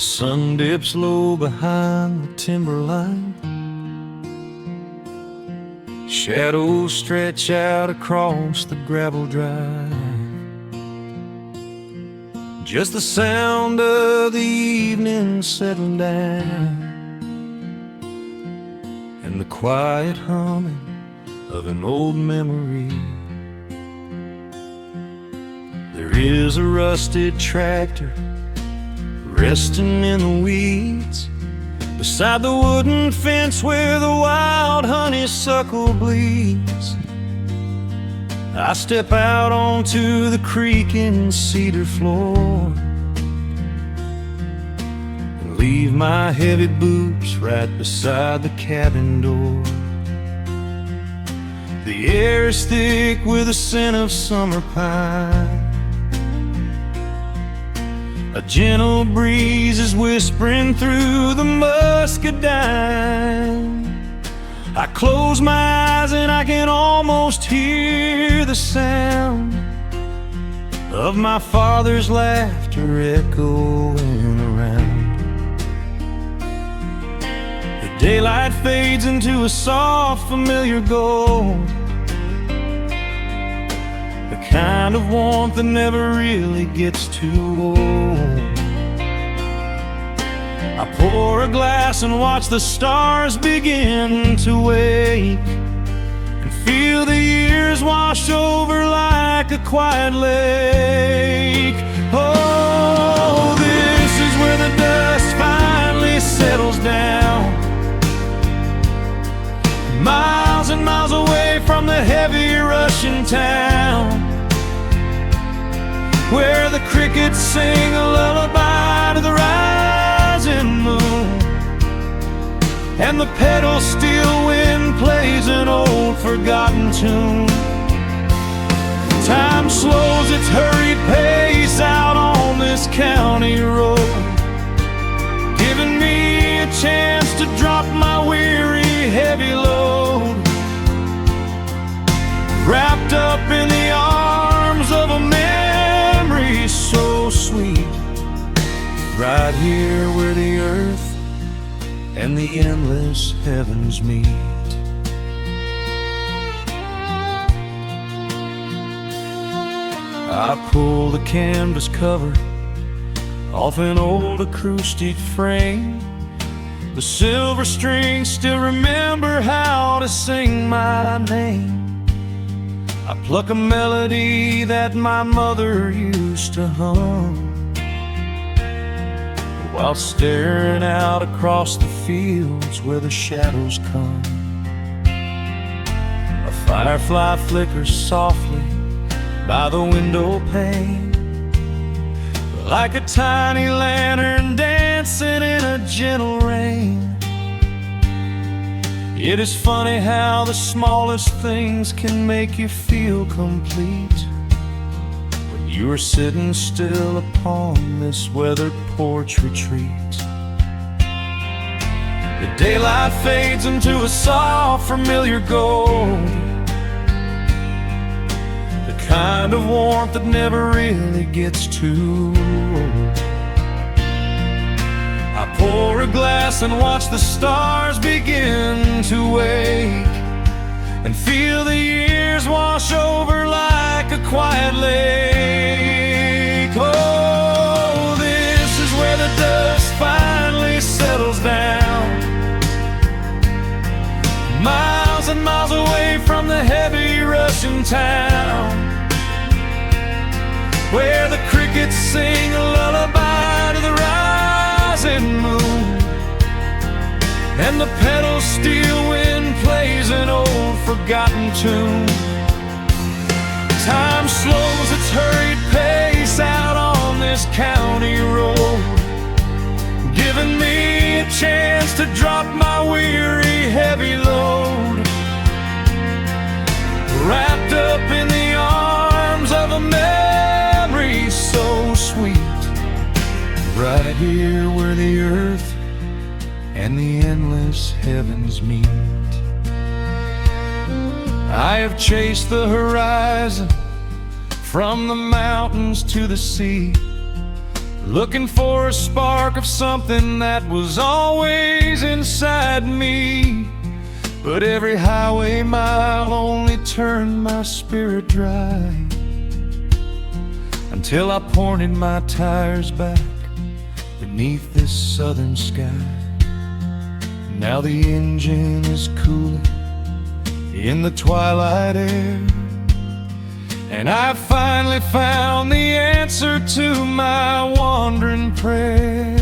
sun dips low behind the timberline. Shadows stretch out across the gravel drive. Just the sound of the evening settling down, and the quiet humming of an old memory. There is a rusted tractor resting in the weeds beside the wooden fence where the wild honeysuckle bleeds. I step out onto the creaking cedar floor and leave my heavy boots right beside the cabin door. The air is thick with the scent of summer pine. A gentle breeze is whispering through the muscadine. I close my eyes and I can almost hear the sound of my father's laughter echoing around. The daylight fades into a soft, familiar gold, the kind of warmth that never really gets too old. I pour a glass and watch the stars begin to wake, and feel the years wash over like a quiet lake. Oh, this is where the dust finally settles down, miles and miles away from the heavy Russian town, where the crickets sing a lullaby to the rising moon, and the pedal steel wind plays an old forgotten tune. Time slows its hurried pace out on this county road, giving me a chance to drop my weary heavy load, wrapped up in the arms of a memory so sweet, right here where the earth and the endless heavens meet. I pull the canvas cover off an old acoustic frame. The silver strings still remember how to sing my name. I pluck a melody that my mother used to hum while staring out across the fields where the shadows come. A firefly flickers softly by the window pane, like a tiny lantern dancing in a gentle rain. It is funny how the smallest things can make you feel complete when you are sitting still upon this weathered porch retreat. The daylight fades into a soft, familiar gold, the kind of warmth that never really gets too old. I pour a glass and watch the stars begin to wake, and feel the years wash over like a quiet lake. Oh, this is where the dust finally settles down, miles and miles away from the heavy Russian town, where the crickets sing a lullaby to the rising moon, and the pedal steel wind plays an old forgotten tune. Time slows its hurried pace out on this county road, giving me a chance to drop my weary heavy load, wrapped up in the arms of a memory so sweet, right here where the earth and the endless heavens meet. I have chased the horizon from the mountains to the sea, looking for a spark of something that was always inside me. But every highway mile only turned my spirit dry, until I pointed my tires back beneath this southern sky. Now the engine is cooling in the twilight air, and I finally found the answer to my wandering prayer.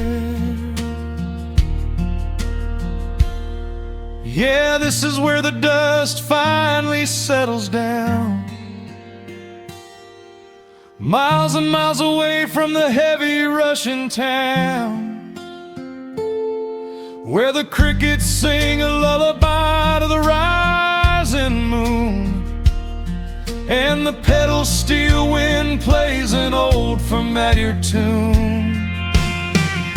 Yeah, this is where the dust finally settles down, miles and miles away from the heavy Russian town, where the crickets sing a lullaby to the rising moon, and the pedal steel wind plays an old familiar tune.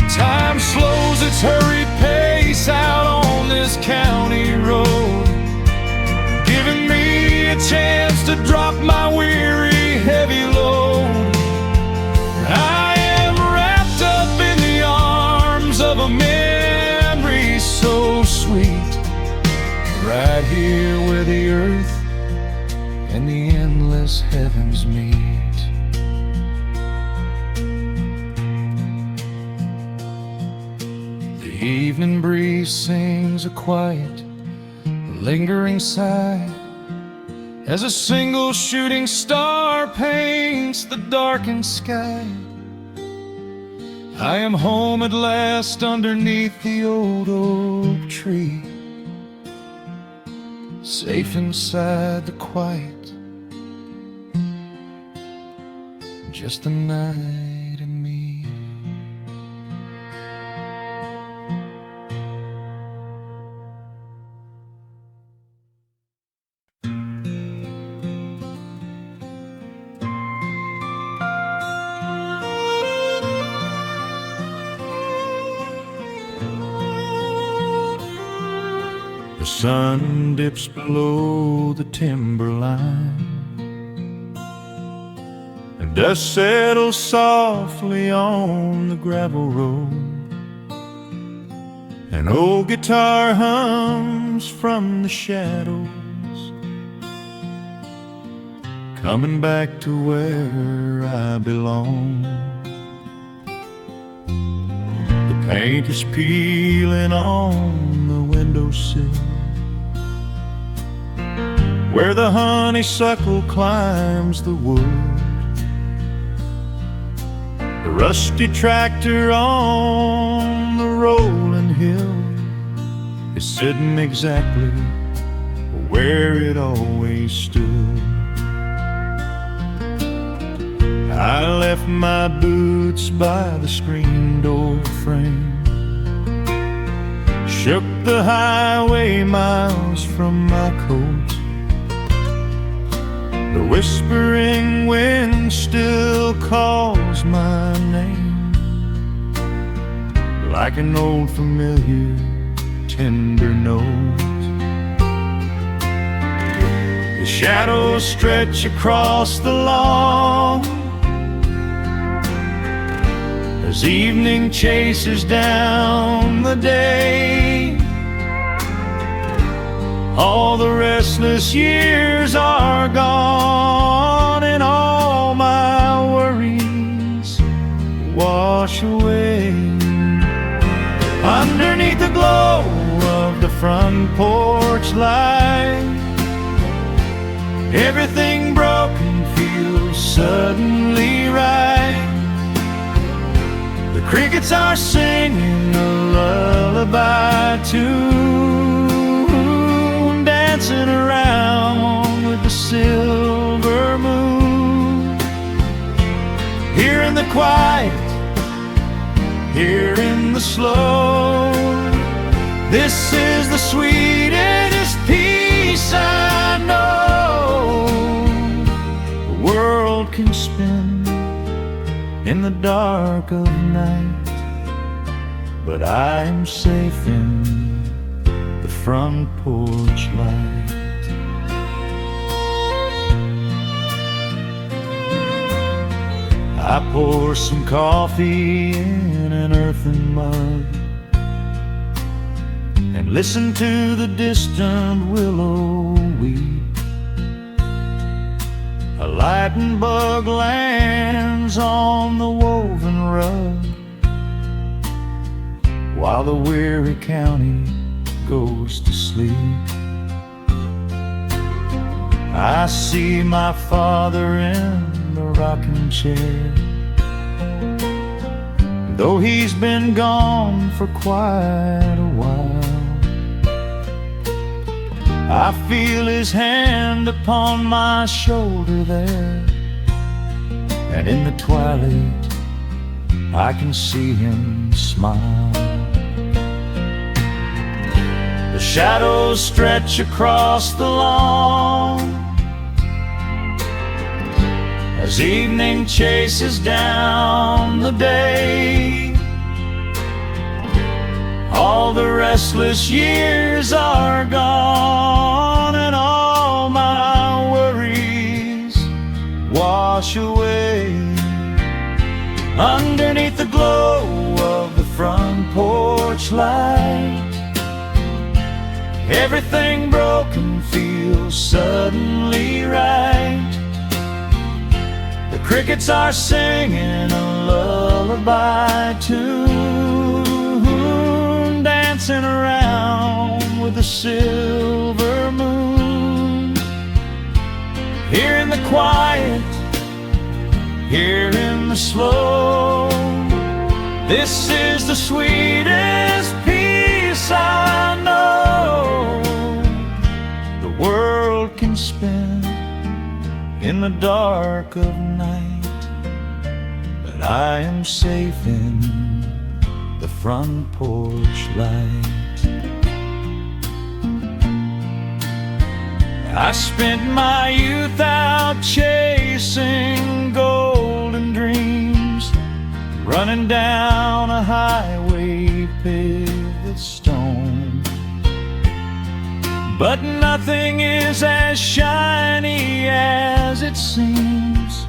Time slows its hurried pace out on this county road, giving me a chance to drop my weary, heavy load. I am wrapped up in the arms of a memory so sweet, right here where the earth and the endless heavens meet. The evening breeze sings a quiet, lingering sigh, as a single shooting star paints the darkened sky. I am home at last underneath the old oak tree, safe inside the quiet, just the night and me. The sun dips below the timberline, and dust settles softly on the gravel road. An old guitar hums from the shadows, coming back to where I belong. The paint is peeling on the windowsill, where the honeysuckle climbs the wood. The rusty tractor on the rolling hill is sitting exactly where it always stood. I left my boots by the screen door frame, shook the highway miles from my coat. The whispering wind still calls my name, like an old familiar tender note. The shadows stretch across the lawn as evening chases down the day. All the restless years are gone, and all my worries wash away. Underneath the glow of the front porch light, everything broken feels suddenly right. The crickets are singing a lullaby tune, dancing around with the silver moon. Here in the quiet, here in the slow, this is the sweetest peace I know. The world can spin in the dark of night, but I am safe in the front porch light. I pour some coffee in an earthen mug and listen to the distant willow weep. A lightning bug lands on the woven rug while the weary county goes to sleep. I see my father in the rocking chair, though he's been gone for quite a while. I feel his hand upon my shoulder there, and in the twilight I can see him smile. The shadows stretch across the lawn as evening chases down the day. All the restless years are gone, and all my worries wash away. Underneath the glow of the front porch light, everything broken feels suddenly right. The crickets are singing a lullaby tune, dancing around with the silver moon. Here in the quiet, here in the slow, this is the sweetest peace I know. The world can spin in the dark of night, but I am safe in the front porch light. I spent my youth out chasing golden dreams, running down a highway paved with stone. But nothing is as shiny as it seems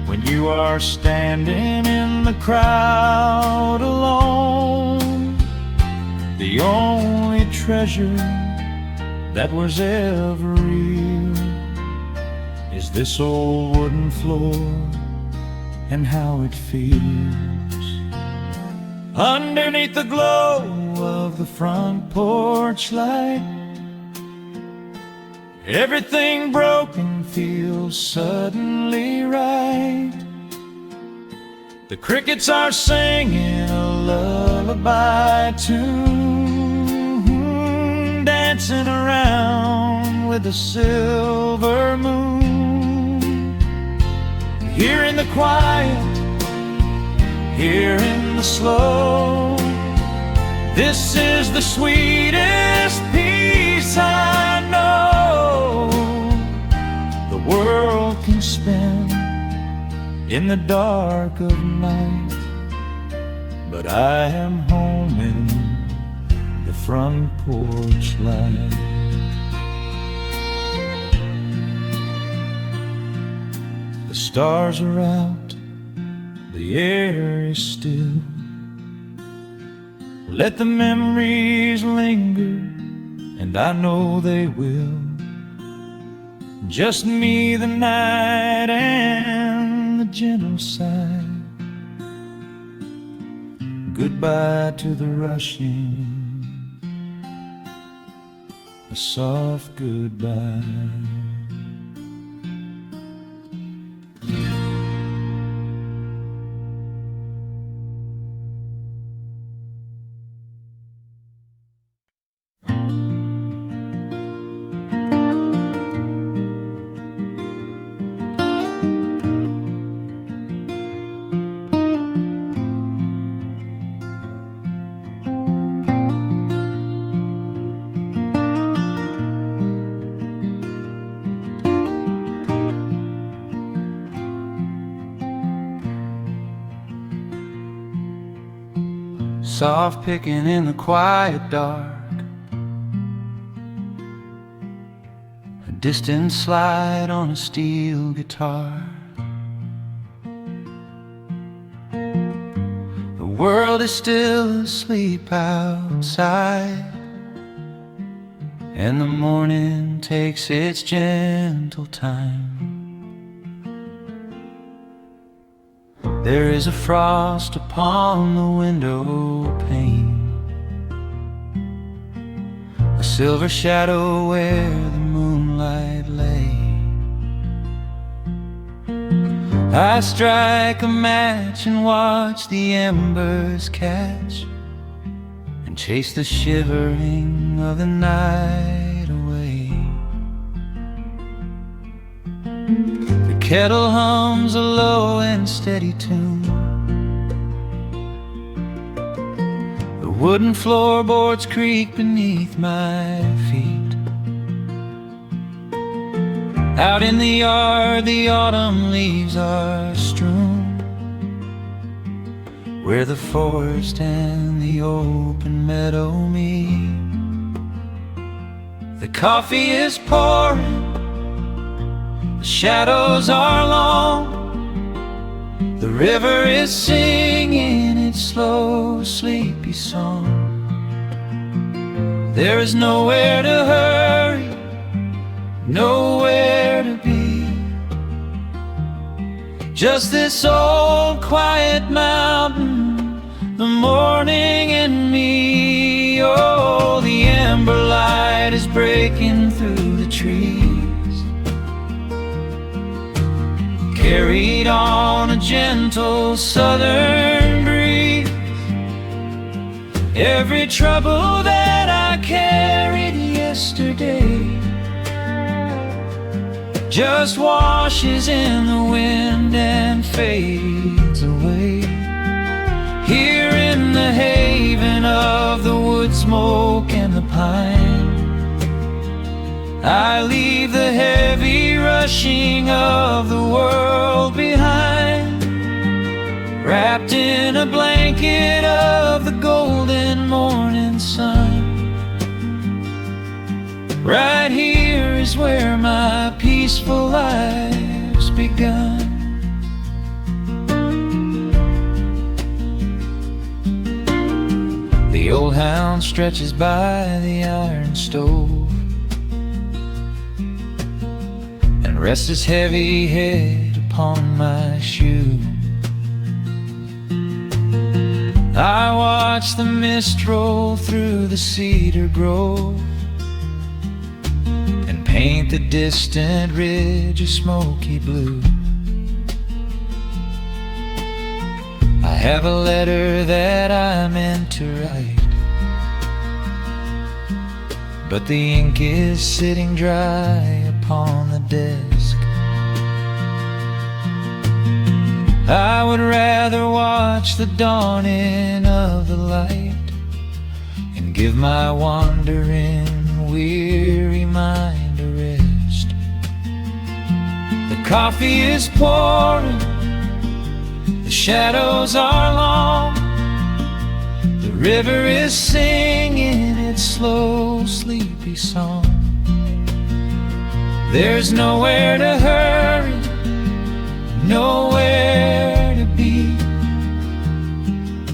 when you are standing in the crowd alone. The only treasure that was ever real is this old wooden floor and how it feels. Underneath the glow of the front porch light, everything broken feels suddenly right. The crickets are singing a lullaby tune, dancing around with the silver moon. Here in the quiet, here in the slow, this is the sweetest peace I know. The world can spin in the dark of night, but I am home in the front porch light. The stars are out, the air is still. Let the memories linger, and I know they will. Just me, the night, and the gentle sigh. Goodbye to the rushing, a soft goodbye. Soft picking in the quiet dark, a distant slide on a steel guitar. world is still asleep outside, and the morning takes its gentle time. There is a frost upon the window pane, a silver shadow where the moonlight lay. I strike a match and watch the embers catch, and chase the shivering of the night away. The kettle hums a low and steady tune, the wooden floorboards creak beneath my feet. Out in the yard, the autumn leaves are strewn, where the forest and the open meadow meet. The coffee is pouring, the shadows are long, the river is singing its slow, sleepy song. There is nowhere to hurry, nowhere to be, just this old quiet mountain, the morning and me. Oh, the ember light is breaking through the trees, carried on a gentle southern breeze. Every trouble that I carried yesterday just washes in the wind and fades away. Here in the haven of the wood smoke and the pine, I leave the heavy rushing of the world behind, wrapped in a blanket of the golden morning sun. Right here is where my peaceful life's begun. The old hound stretches by the iron stove and rests his heavy head upon my shoe. I watch the mist roll through the cedar grove, paint the distant ridge a smoky blue. I have a letter that I meant to write, but the ink is sitting dry upon the desk. I would rather watch the dawning of the light and give my wandering, weary mind a rest. The coffee is pouring, the shadows are long, the river is singing its slow, sleepy song. There's nowhere to hurry, nowhere to be,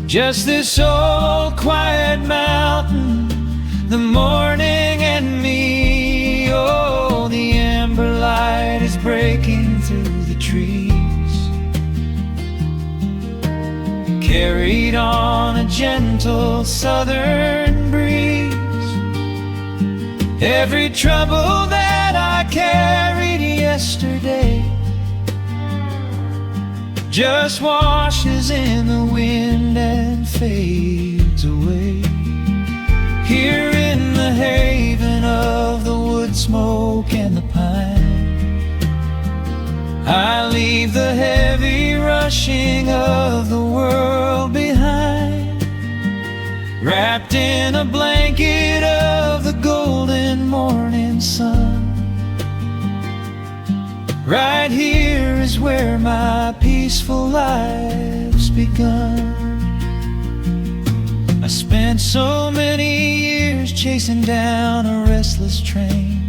just this old quiet mountain, the morning and me. Oh, the ember light is breaking through the trees, carried on a gentle southern breeze. Every trouble that I carried yesterday just washes in the wind and fades away. Here in the haven of the wood smoke and the pine, I leave the heavy rushing of the world behind, wrapped in a blanket of the golden morning sun. Right here is where my peaceful life's begun. I spent so many years chasing down a restless train,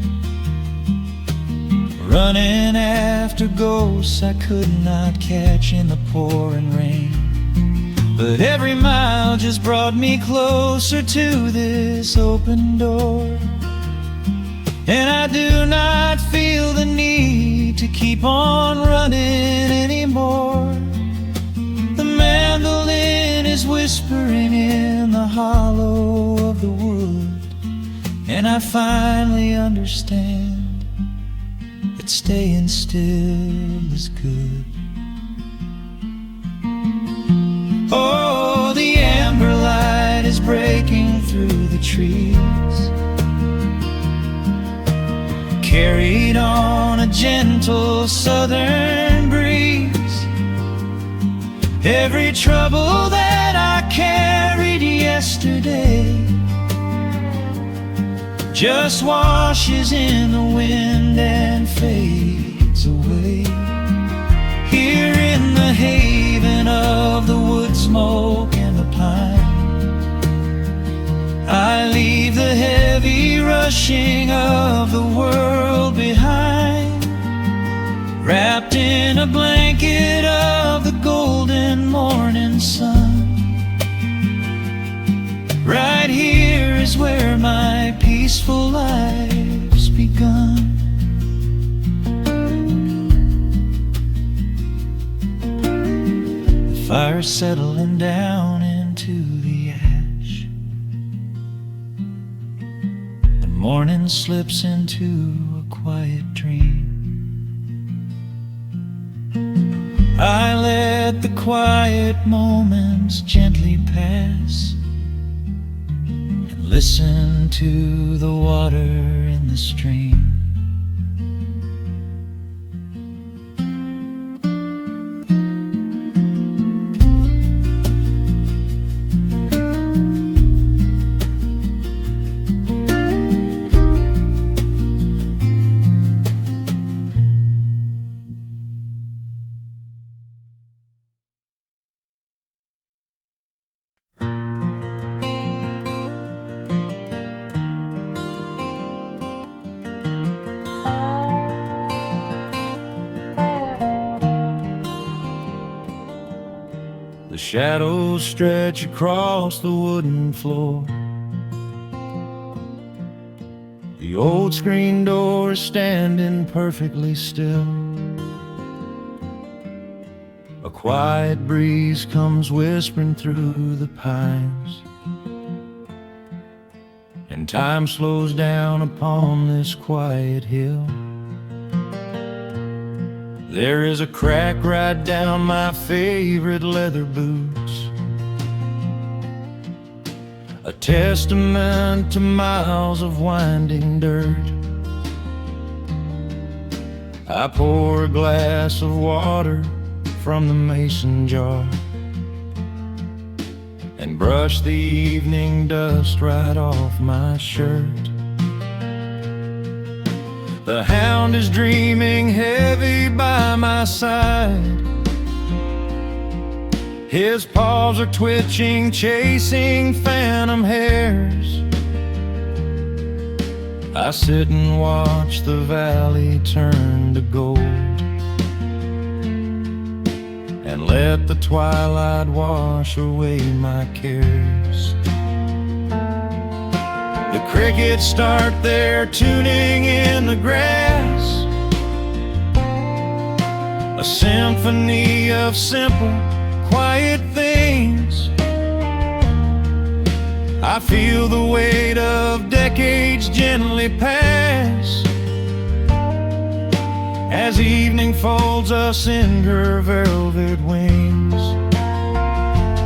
running after ghosts I could not catch in the pouring rain. but every mile just brought me closer to this open door. And I do not feel the need to keep on running anymore. The mandolin is whispering in the hollow of the wood, and I finally understand that staying still is good. Oh, the amber light is breaking through the trees, carried on a gentle southern breeze. Every trouble that I carried yesterday just washes in the wind and fades away. Here in the haven of the wood smoke and the pine, I leave the heavy rushing of the world behind, wrapped in a blanket of the golden morning sun. Right here is where my peaceful life's begun. The fire's settling down into the ash, the morning slips into a quiet dream. I let the quiet moments gently pass and listen to the water in the stream. The shadows stretch across the wooden floor. The old screen door is standing perfectly still. A quiet breeze comes whispering through the pines, and time slows down upon this quiet hill. There is a crack right down my favorite leather boots, a testament to miles of winding dirt. I pour a glass of water from the mason jar and brush the evening dust right off my shirt. The hound is dreaming heavy by my side. His paws are twitching, chasing phantom hares. I sit and watch the valley turn to gold and let the twilight wash away my cares. The crickets start their tuning in the grass, a symphony of simple, quiet things. I feel the weight of decades gently pass as evening folds us in her velvet wings.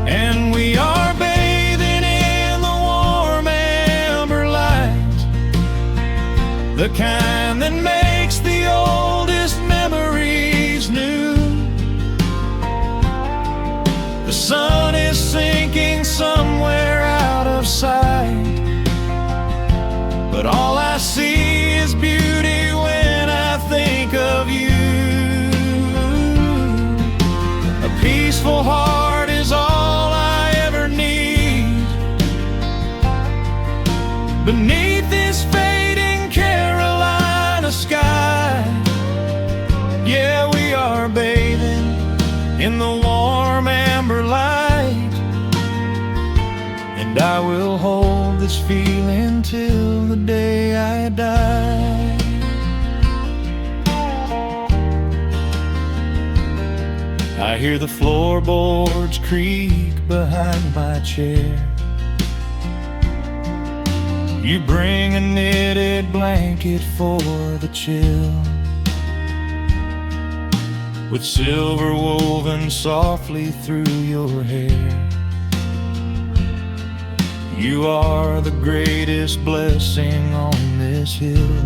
And we are bathing in the warm amber light, the kind that makes the oldest memories new. The sun is sinking somewhere out of sight, but all I see is beauty when I think of you. A peaceful heart is all I ever need beneath this fading Carolina sky. Yeah, we are bathing in the warm amber light, I will hold this feeling till the day I die. I hear the floorboards creak behind my chair. You bring a knitted blanket for the chill, with silver woven softly through your hair. You are the greatest blessing on this hill.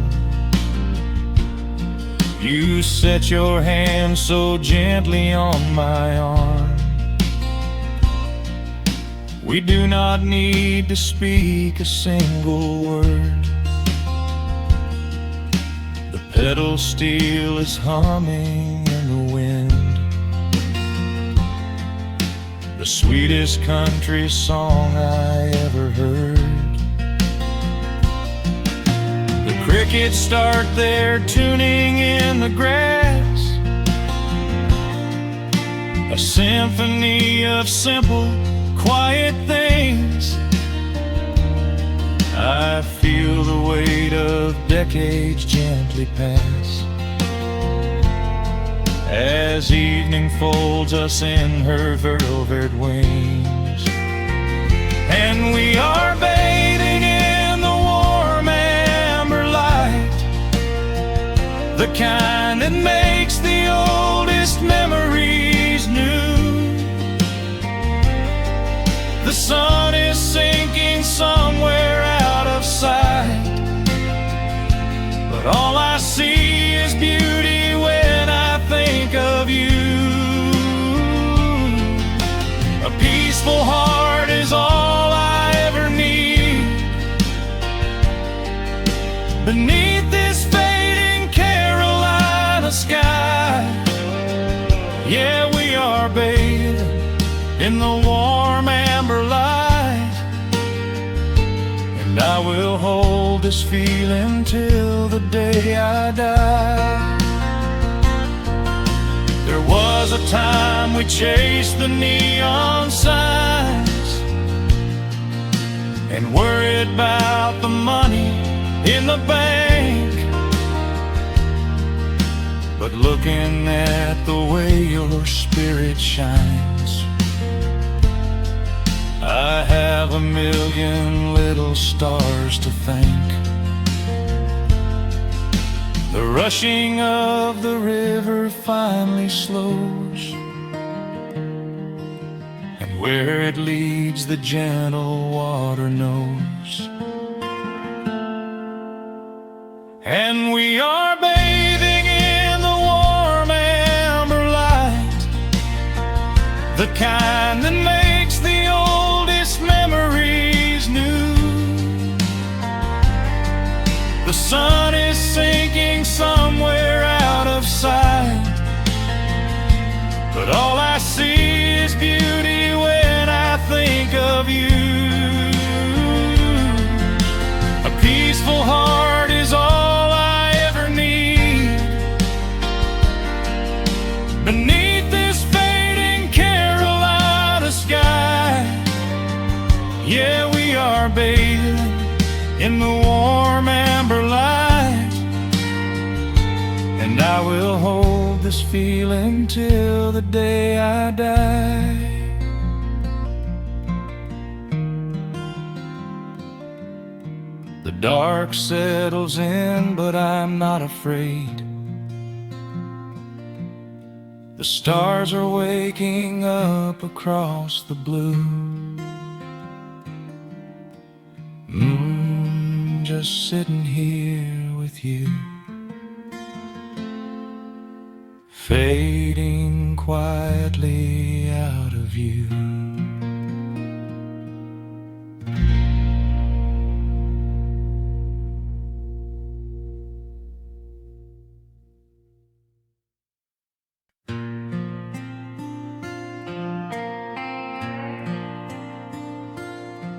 You set your hand so gently on my arm. We do not need to speak a single word. The pedal steel is humming in the wind, the sweetest country song I ever heard. The crickets start their tuning in the grass, a symphony of simple, quiet things. I feel the weight of decades gently pass, as evening folds us in her velvet wings. And we are bathing in the warm amber light, the kind that makes the oldest memories new. The sun is sinking somewhere out of sight, but all I see is beauty when I think of you. A peaceful heart is all I ever need. Beneath this fading Carolina sky, yeah, we are bathing in the warm amber light, and I will hold this feeling till the day I die. There was a time we chased the neon signs and worried about the money in the bank, but looking at the way your spirit shines, I have a million little stars to thank. The rushing of the river finally slows, and where it leads the gentle water knows. And we are bathing in the warm amber light, the kind that makes the oldest memories new. The sun is sinking somewhere out of sight, but all I see is beauty when I think of you. A peaceful heart is all I ever need. Beneath this fading Carolina sky, yeah, we are bathing in the warm amber light, and I will hold this feeling till the day I die. The dark settles in, but I'm not afraid. The stars are waking up across the blue. Just sitting here with you, fading quietly out of view.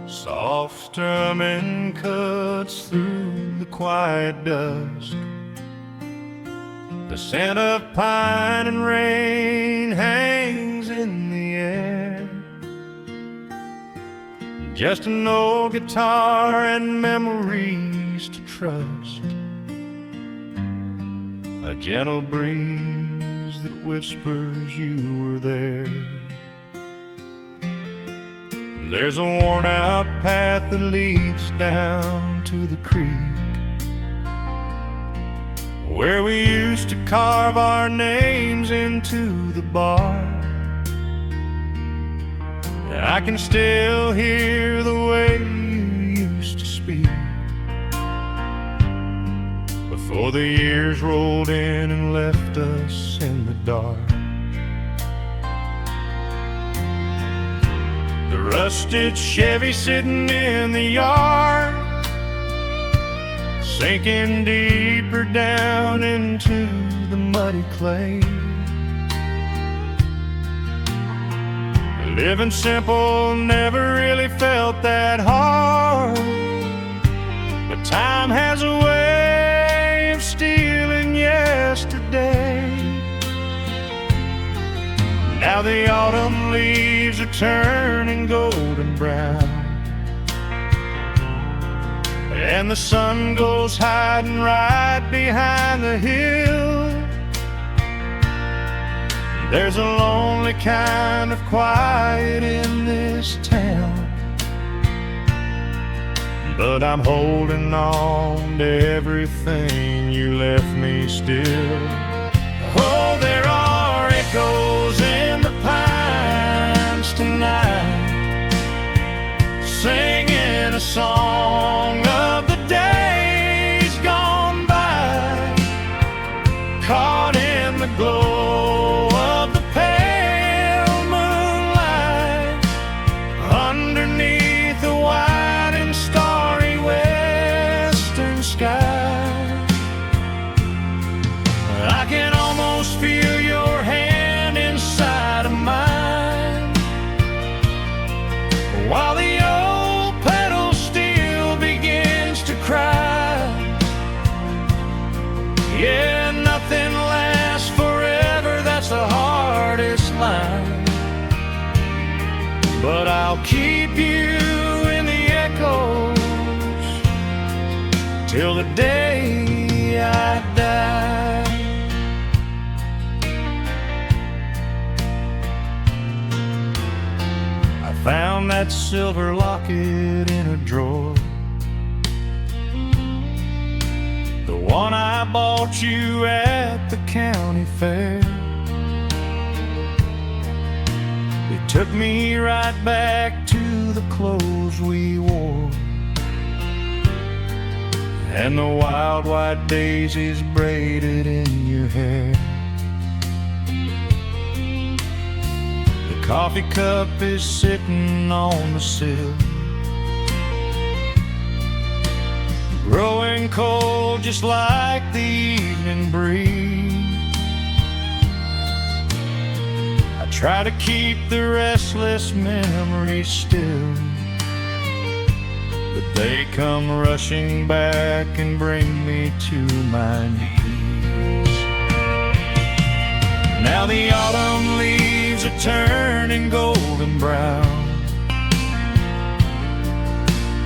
Soft drumming cuts through the quiet dusk. The scent of pine and rain hangs in the air. just an old guitar and memories to trust. A gentle breeze that whispers you were there. There's a worn-out path that leads down to the creek, where we used to carve our names into the bark. I can still hear the way you used to speak before the years rolled in and left us in the dark. The rusted Chevy sitting in the yard, sinking deeper down into the muddy clay. Living simple never really felt that hard, but time has a way of stealing yesterday. Now the autumn leaves are turning golden brown, and the sun goes hiding right behind the hill. There's a lonely kind of quiet in this town, but I'm holding on to everything you left me still. Oh, there are echoes in the pines tonight, singing a song of the days gone by, caught in the glow of the pale moonlight, underneath the wide and starry western sky. I can almost feel your hand inside of mine, while the old pedal steel begins to cry. Yeah, nothing lasts forever, that's the hardest line, but I'll keep you in the echoes till the day I die. I found that silver locket in a drawer, the one I bought you at the county fair. It took me right back to the clothes we wore, and the wild white daisies braided in your hair. The coffee cup is sitting on the sill, growing cold just like the evening breeze. I try to keep the restless memories still, but they come rushing back and bring me to my knees. Now the autumn leaves are turning golden brown,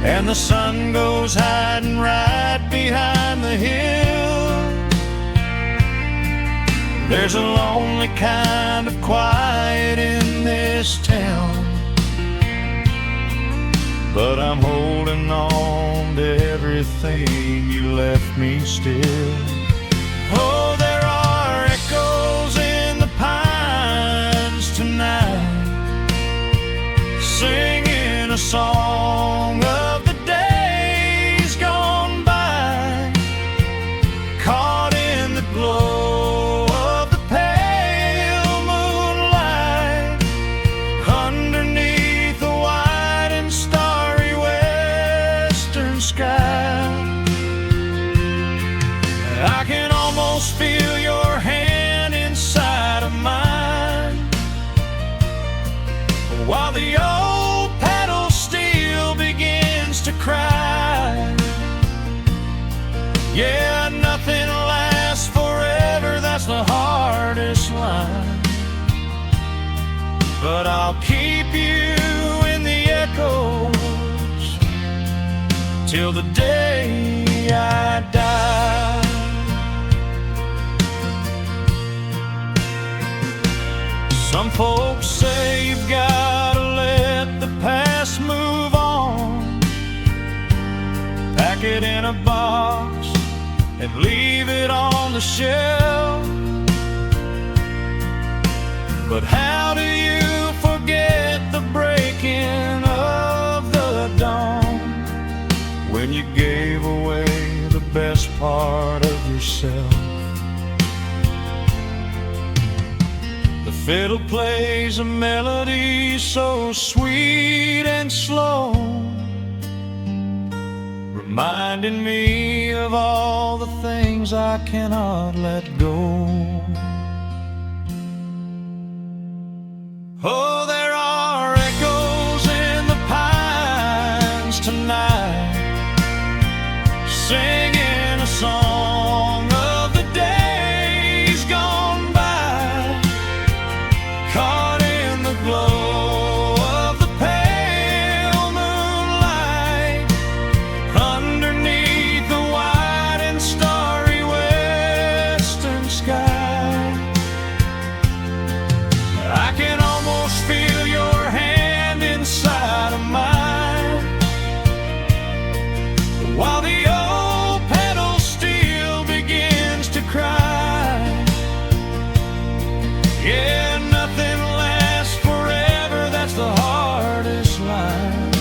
and the sun goes hiding right behind the hill. There's a lonely kind of quiet in this town, but I'm holding on to everything you left me still. Oh, there are echoes in the pines tonight, singing a song of the days gone by, caught in the glow of the pale moonlight, underneath the wide and starry western sky. I can almost feel your hand inside of mine, while the old pedal steel begins to cry. Yeah, nothing lasts forever, that's the hardest line, but I'll keep you in the echoes till the day I die. Some folks say you've gotta let the past move on, pack it in a box and leave it on the shelf. But how do you forget the breaking of the dawn, when you gave away the best part of yourself? The fiddle plays a melody so sweet and slow, reminding me of all the things I cannot let go. Oh, there are echoes in the pines tonight, singing a song of the days gone by, caught in the glow of the pale moonlight, underneath the wide and starry western sky. I can almost feel your hand inside of mine, while the old pedal steel begins to cry. Yeah, nothing lasts forever, that's the hardest line,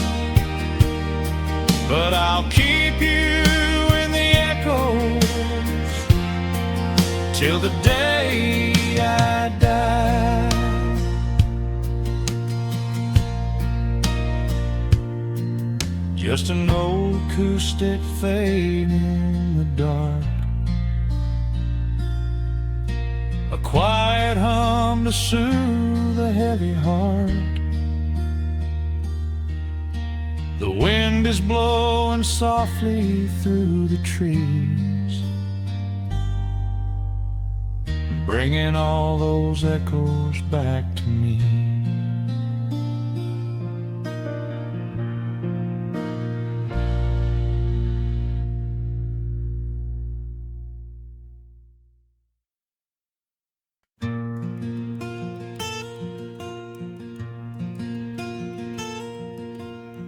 but I'll keep you in the echoes till the day I die. Just an old acoustic fade in the dark, a quiet hum to soothe a heavy heart. The wind is blowing softly through the trees, bringing all those echoes back to me.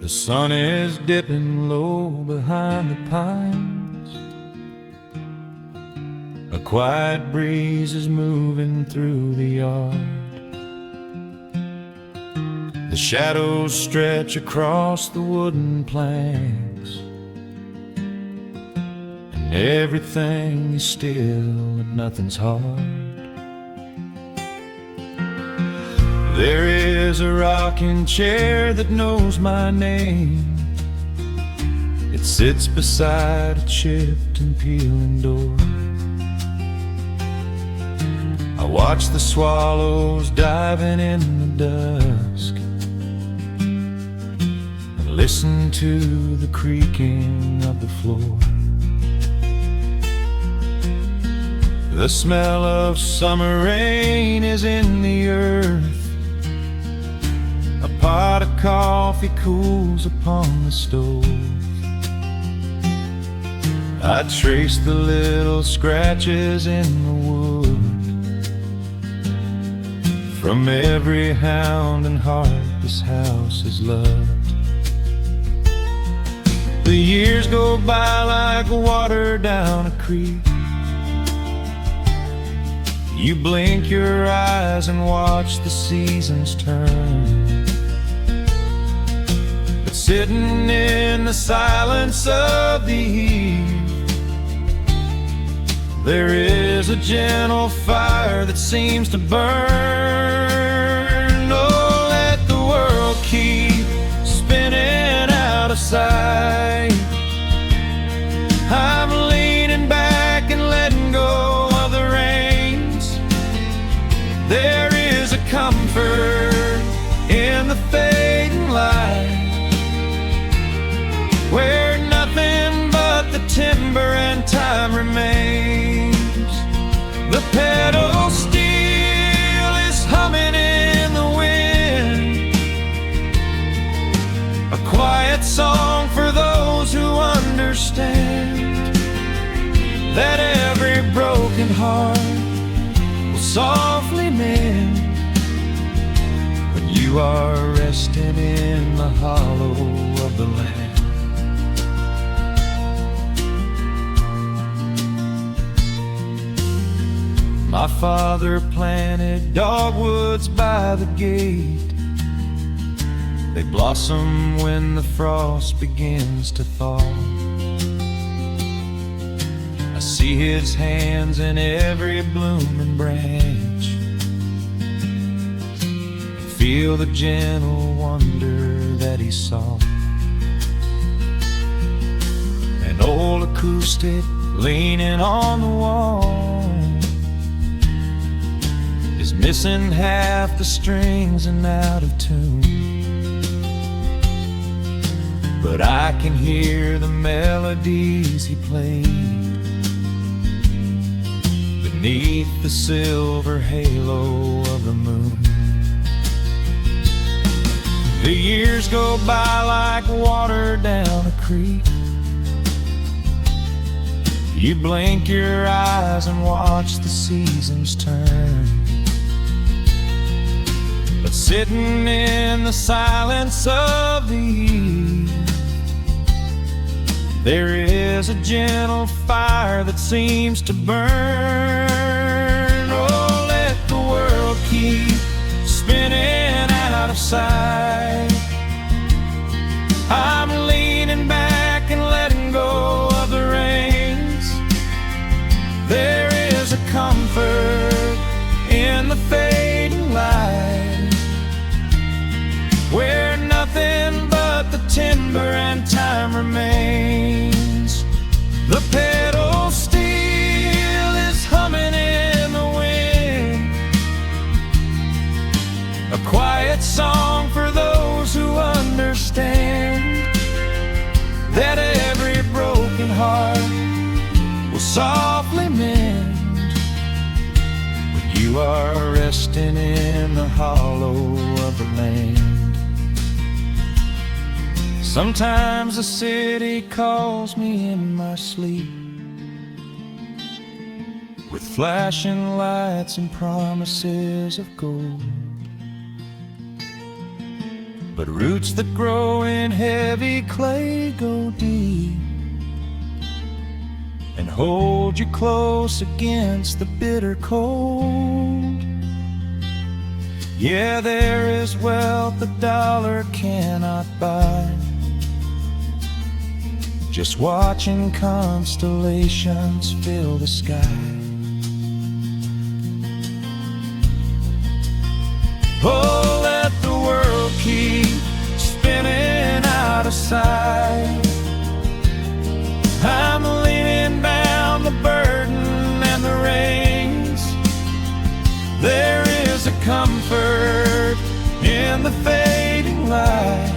The sun is dipping low behind the pines, a quiet breeze is moving through the yard. The shadows stretch across the wooden planks, and everything is still and nothing's hard. There is a rocking chair that knows my name. It sits beside a chipped and peeling door. I watch the swallows diving in the dusk, and listen to the creaking of the floor. The smell of summer rain is in the earth, a pot of coffee cools upon the stove. I trace the little scratches in the wood, from every hound and heart this house has loved. The years go by like water down a creek. You blink your eyes and watch the seasons turn, but sitting in the silence of the eve, there is a gentle fire that seems to burn. Oh, let the world keep spinning out of sight. I'm leaning back and letting go of the reins. There is a comfort in the fading light, where nothing but the timber and time remains. The pedal steel is humming in the wind, a quiet song for those heart will softly mend when you are resting in the hollow of the land. My father planted dogwoods by the gate. They blossom when the frost begins to thaw. I see his hands in every blooming branch, feel the gentle wonder that he saw. An old acoustic leaning on the wall is missing half the strings and out of tune, but I can hear the melodies he played beneath the silver halo of the moon. The years go by like water down a creek. You blink your eyes and watch the seasons turn, but sitting in the silence of the eve, there is a gentle fire that seems to burn. Oh, let the world keep spinning out of sight. I'm leaning back and letting go of the reins. There is a comfort in the fading light, where nothing but the timber and time remains. The pedal steel is humming in the wind, a quiet song for those who understand that every broken heart will softly mend when you are resting in the hollow of the land. Sometimes the city calls me in my sleep, with flashing lights and promises of gold, but roots that grow in heavy clay go deep and hold you close against the bitter cold. Yeah, there is wealth a dollar cannot buy, just watching constellations fill the sky. Oh, let the world keep spinning out of sight. I'm leaning down the burden and the reins. There is a comfort in the fading light,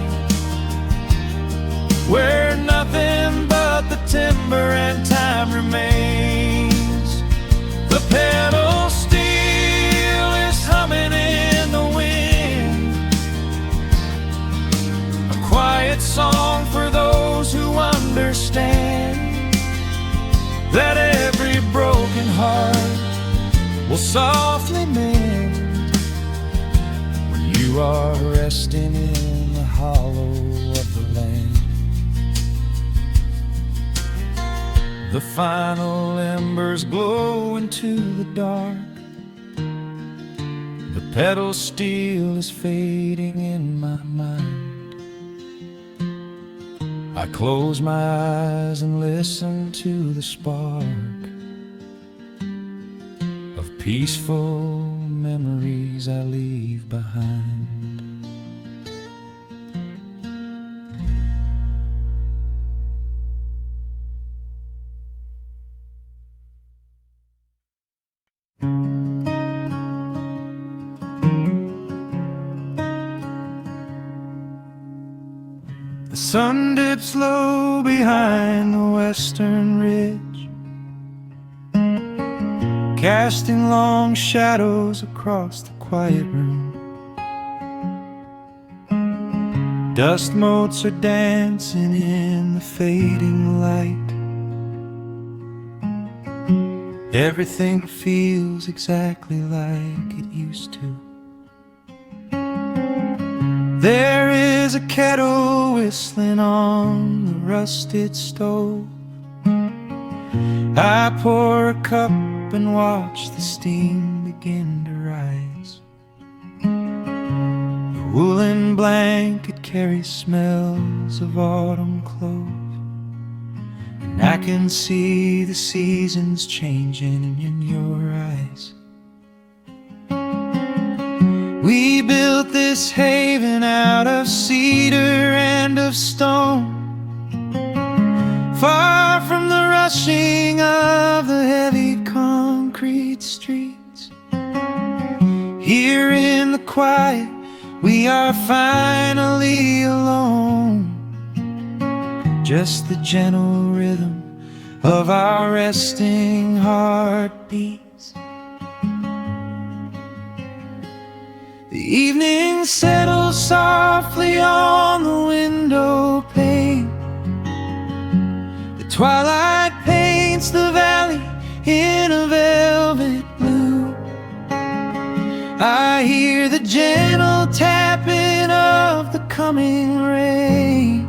where nothing but the timber and time remains. The pedal steel is humming in the wind, a quiet song for those who understand that every broken heart will softly mend when you are resting in the hollow of the land. The final embers glow into the dark. The pedal steel is fading in my mind. I close my eyes and listen to the spark of peaceful memories I leave behind. The sun dips low behind the western ridge, casting long shadows across the quiet room. Dust motes are dancing in the fading light, Everything feels exactly like it used to. There is a kettle whistling on the rusted stove. I pour a cup and watch the steam begin to rise. The woolen blanket carries smells of autumn clove, and I can see the seasons changing in your eyes. We built this haven out of cedar and of stone, far from the rushing of the heavy concrete streets. Here in the quiet, we are finally alone. Just the gentle rhythm of our resting heartbeats. The evening settles softly on the window pane. The twilight paints the valley in a velvet blue. I hear the gentle tapping of the coming rain,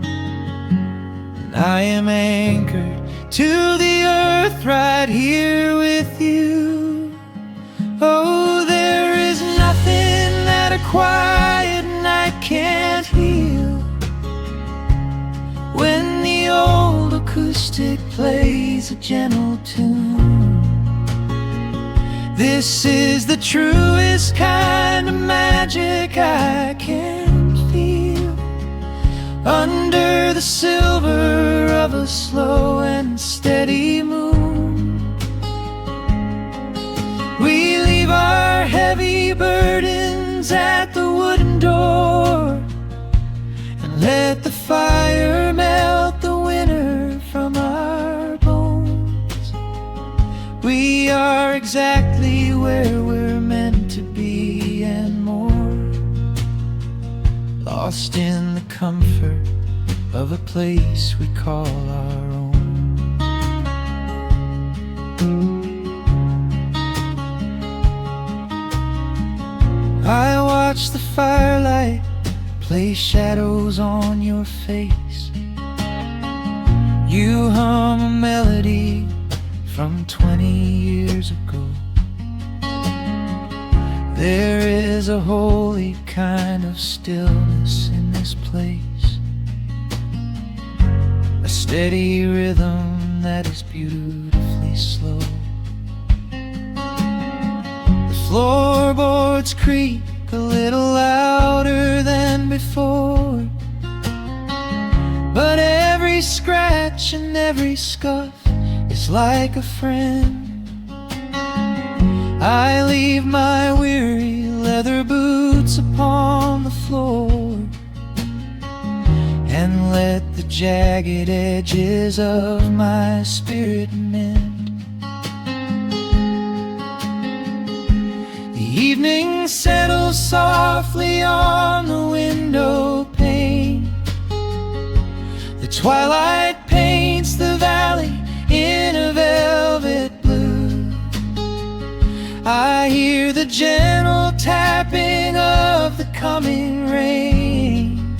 and I am anchored to the earth right here with you. Oh, there is nothing that a quiet night can't heal, when the old acoustic plays a gentle tune. This is the truest kind of magic I can feel, under the silver of a slow and steady moon. We leave our heavy burdens at the wooden door, and let the fire melt the winter from our bones. We are exactly where we're meant to be and more, lost in the comfort of a place we call our own. I watch the firelight play shadows on your face. You hum a melody from 20 years ago. There is a holy kind of stillness in this place, a steady rhythm that is beautifully slow. The floorboards creak a little louder than before, but every scratch and every scuff is like a friend. I leave my weary leather boots upon the floor, and let the jagged edges of my spirit mend. The evening settles softly on the window pane. The twilight paints the valley in a velvet blue. I hear the gentle tapping of the coming rain,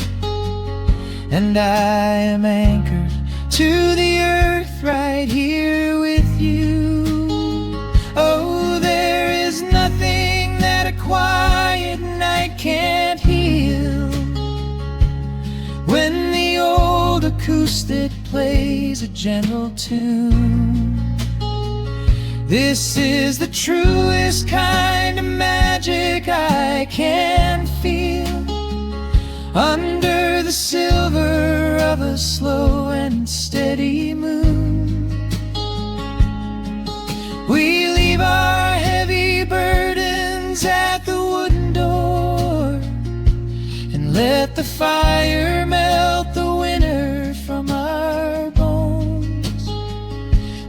and I am anchored to the earth right here with you. Oh, there is nothing that a quiet night can't heal, when the old acoustic plays a gentle tune. This is the truest kind of magic I can feel, under the silver of a slow and steady moon. We leave our heavy burdens at the wooden door, and let the fire melt the winter from our bones.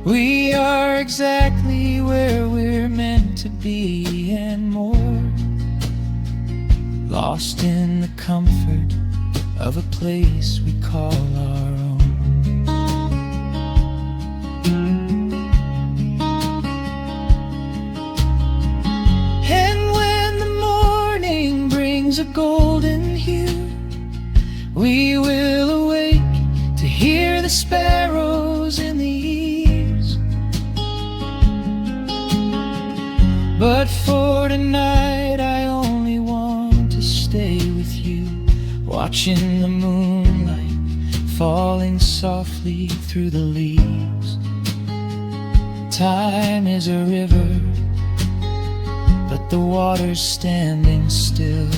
We are exactly where we're meant to be and more, lost in the comfort of a place we call our own. golden hue. We will awake to hear the sparrows in the eaves. But for tonight I only want to stay with you, watching the moonlight falling softly through the leaves. Time is a river, but the water's standing still.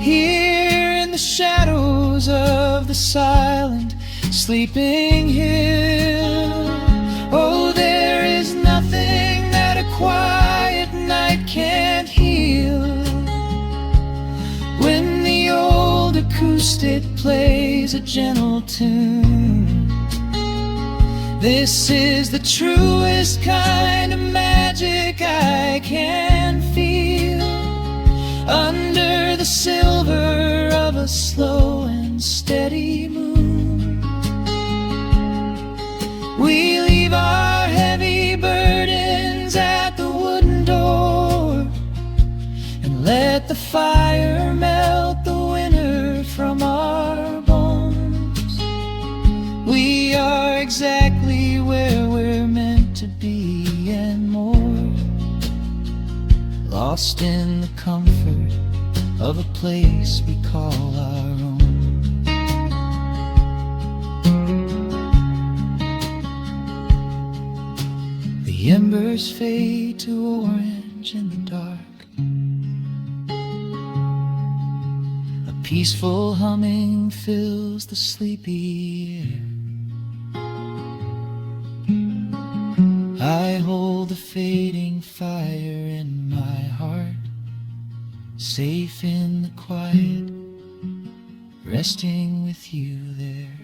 Here in the shadows of the silent, sleeping hill. Oh, there is nothing that a quiet night can't heal. When the old acoustic plays a gentle tune, this is the truest kind of magic I can feel. Under the silver of a slow and steady moon, we leave our heavy burdens at the wooden door, and let the fire melt the winter from our bones. We are exactly where we're meant to be and more, lost in the comfort of a place we call our own. The embers fade to orange in the dark. A peaceful humming fills the sleepy air. I hold the fading fire in my heart, safe in the quiet, resting with you there.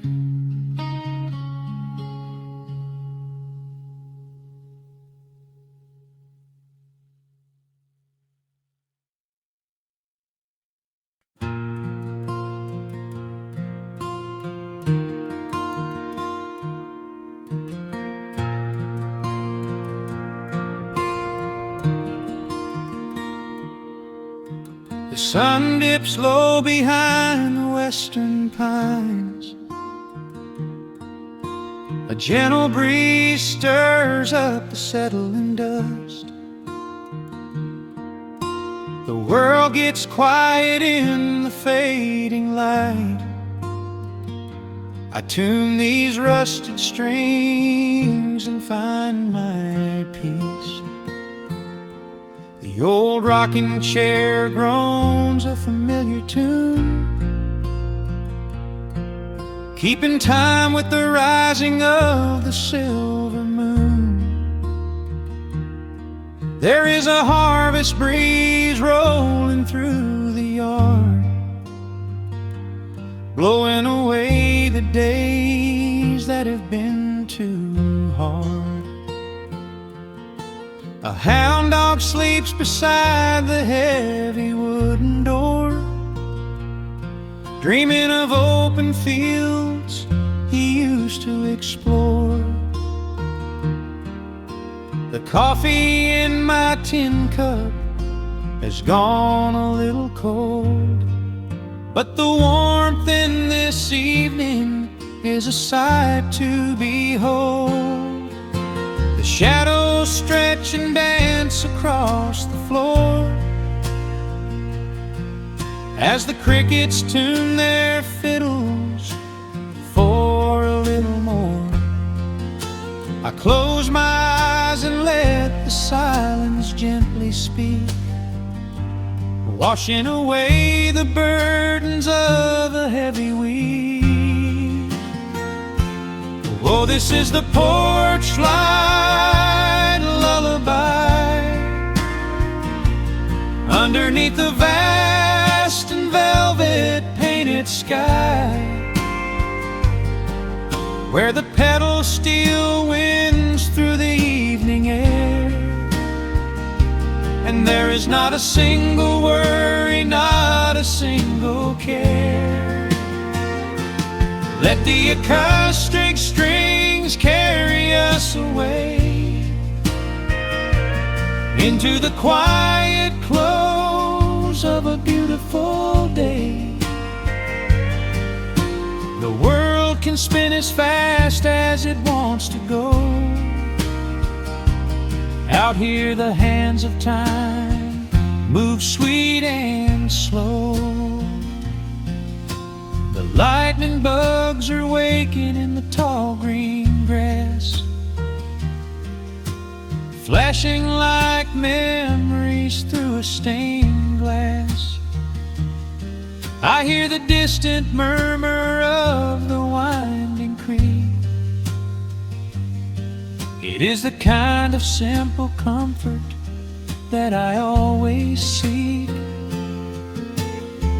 The sun dips low behind the western pines. A gentle breeze stirs up the settling dust. The world gets quiet in the fading light. I tune these rusted strings and find my peace. The old rocking chair groans a familiar tune, keeping time with the rising of the silver moon. There is a harvest breeze rolling through the yard, blowing away the days that have been too hard. A hound dog sleeps beside the heavy wooden door, dreaming of open fields he used to explore. The coffee in my tin cup has gone a little cold, but the warmth in this evening is a sight to behold. The shadows stretch and dance across the floor as the crickets tune their fiddles for a little more. I close my eyes and let the silence gently speak, washing away the burdens of a heavy week. Oh, this is the porch light lullaby underneath the vast and velvet painted sky, where the petals steal winds through the evening air, and there is not a single worry, not a single care. Let the acoustic strings carry us away into the quiet close of a beautiful can spin as fast as it wants to go. Out here the hands of time move sweet and slow. The lightning bugs are waking in the tall green grass, flashing like memories through a stained glass. I hear the distant murmur of the winding creek. It is the kind of simple comfort that I always seek.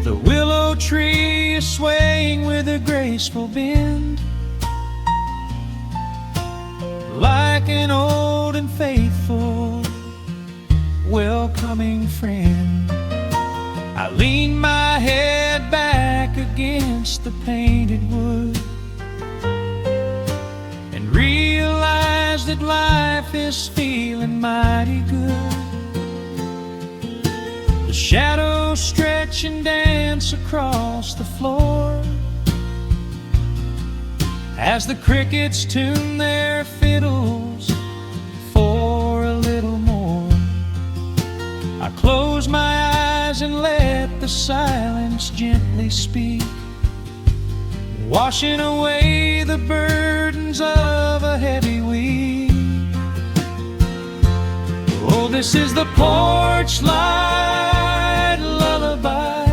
The willow tree is swaying with a graceful bend, like an old and faithful welcoming friend. I lean my head back against the painted wood and realize that life is feeling mighty good. The shadows stretch and dance across the floor as the crickets tune their fiddles for a little more. I close my eyes and let the silence gently speak, washing away the burdens of a heavy week. Oh, this is the porch light lullaby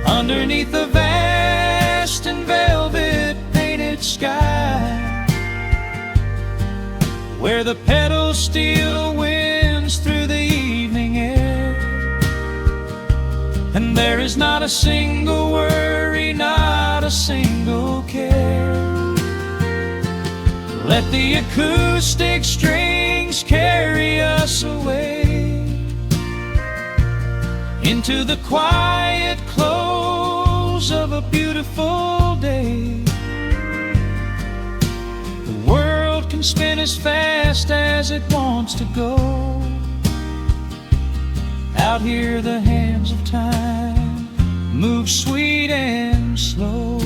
underneath the vast and velvet painted sky, where the petals still winds through the evening air, and there is not a single worry, not a single care. Let the acoustic strings carry us away into the quiet close of a beautiful day. The world can spin as fast as it wants to go. Out here the hands of time move sweet and slow.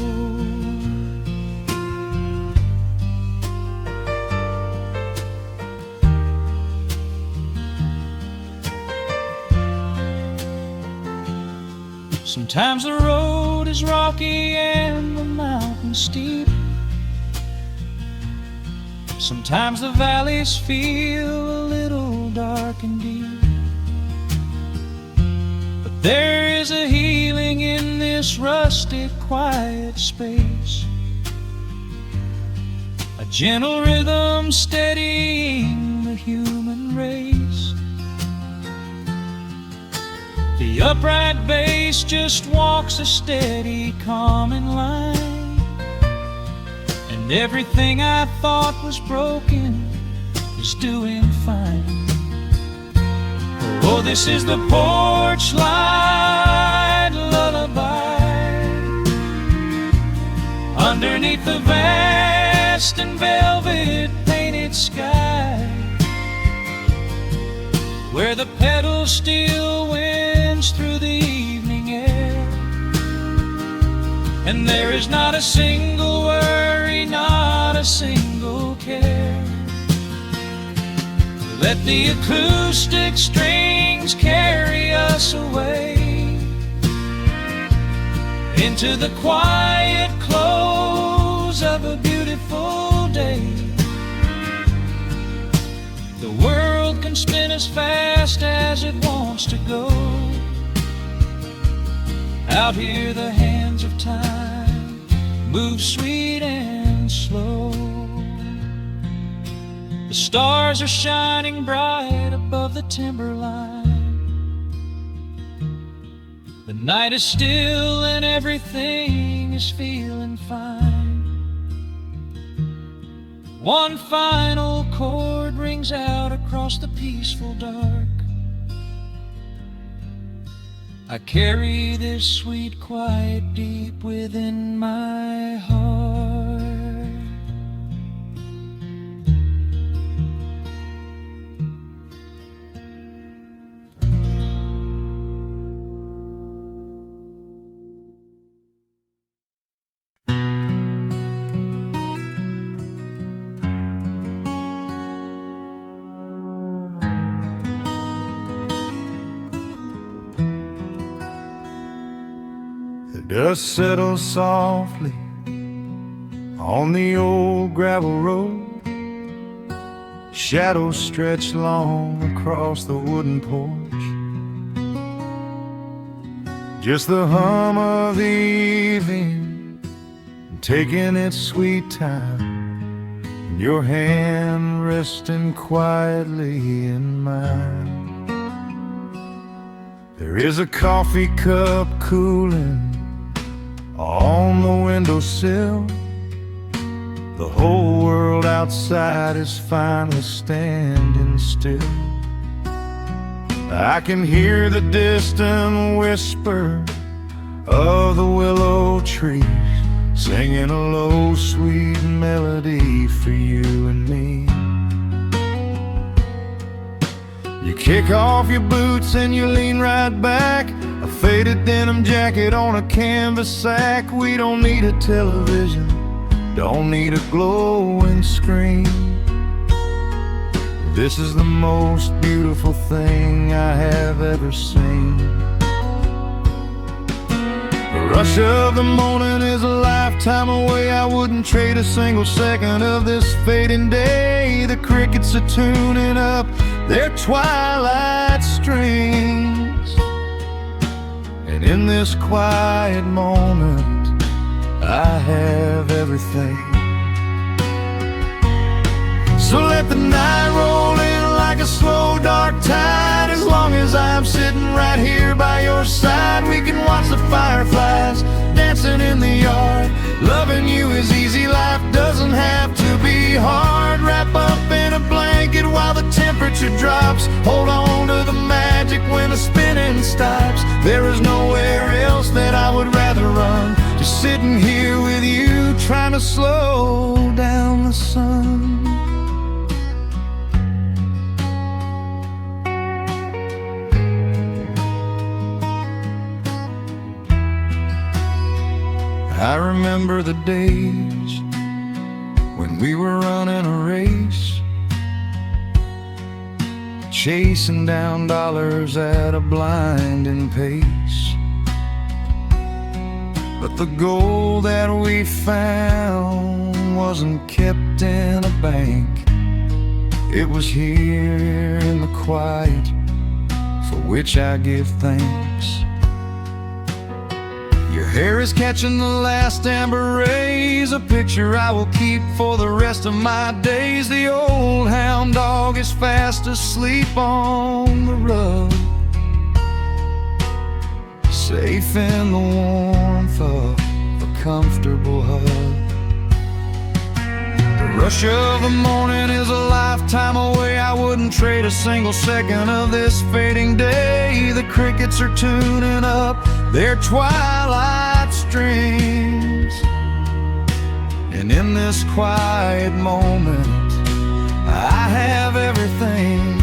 Sometimes the road is rocky and the mountain steep. Sometimes the valleys feel a little dark and deep. But there is a healing in this rustic, quiet space, a gentle rhythm steadying the human race. The upright bass just walks a steady, calming line, and everything I thought was broken is doing fine. Oh, this is the porch light lullaby underneath the vast and velvet painted sky, where the petals still winds through the evening air, and there is not a single worry, not a single care. Let the acoustic strings carry us away into the quiet close of a beautiful day. The world can spin as fast as it wants to go. Out here the hands of time move sweet and slow. The stars are shining bright above the timberline. The night is still and everything is feeling fine. One final chord rings out across the peaceful dark. I carry this sweet quiet deep within my heart. Dust settles softly on the old gravel road. Shadows stretch long across the wooden porch. Just the hum of the evening taking its sweet time, and your hand resting quietly in mine. There is a coffee cup cooling on the windowsill. The whole world outside is finally standing still. I can hear the distant whisper of the willow trees, singing a low, sweet melody for you and me. You kick off your boots and you lean right back, a faded denim jacket on a canvas sack. We don't need a television, don't need a glowing screen. This is the most beautiful thing I have ever seen. The rush of the morning is a lifetime away. I wouldn't trade a single second of this fading day. The crickets are tuning up their twilight strings, and in this quiet moment I have everything. So let the night roll in like a slow dark tide. As long as I'm sitting right here by your side, we can watch the fireflies dancing in the yard. Loving you is easy, life doesn't have to be hard. Wrap up in a blanket while the temperature drops. Hold on to the magic when the spinning stops. There is nowhere else that I would rather run, just sitting here with you, trying to slow down the sun. I remember the days when we were running a race, chasing down dollars at a blinding pace. But the gold that we found wasn't kept in a bank. It was here in the quiet, for which I give thanks. Your hair is catching the last amber rays, a picture I will keep for the rest of my days. The old hound dog is fast asleep on the rug, safe in the warmth of a comfortable hug. The rush of the morning is a lifetime away. I wouldn't trade a single second of this fading day. The crickets are tuning up their twilight strings, and in this quiet moment I have everything.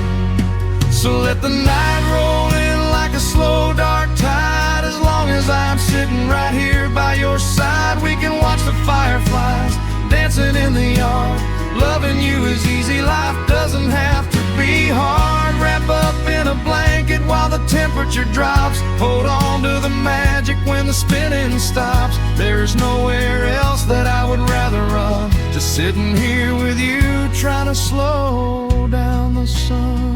So let the night roll in like a slow dark tide. As long as I'm sitting right here by your side, we can watch the fireflies dancing in the yard. Loving you is easy, life doesn't have to be hard. Wrap up in a blanket while the temperature drops. Hold on to the magic when the spinning stops. There's nowhere else that I would rather run, just sitting here with you, trying to slow down the sun.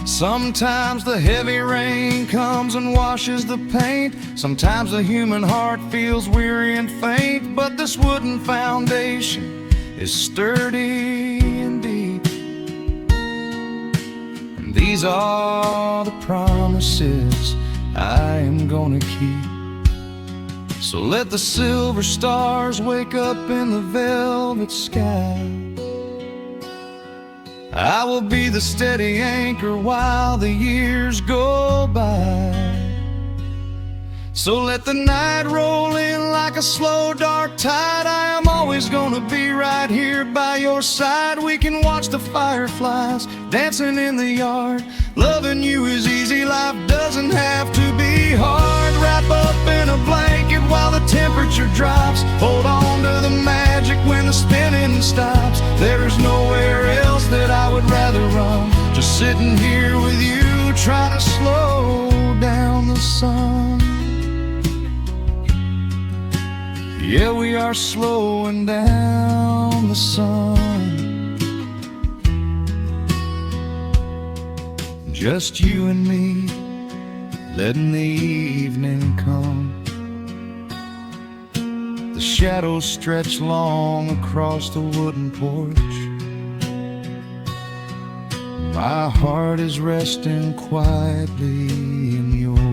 Sometimes the heavy rain comes and washes the paint. Sometimes the human heart feels weary and faint. But this wooden foundation is sturdy and deep, and these are the promises I am gonna keep. So let the silver stars wake up in the velvet sky. I will be the steady anchor while the years go by. So let the night roll in like a slow dark tide. I am always gonna be right here by your side. We can watch the fireflies dancing in the yard. Loving you is easy, life doesn't have to be hard. Wrap up in a blanket while the temperature drops. Hold on to the magic when the spinning stops. There's nowhere else that I would rather run, just sitting here with you, trying to slow down sun. Yeah, we are slowing down the sun. Just you and me, letting the evening come. The shadows stretch long across the wooden porch. My heart is resting quietly in yours.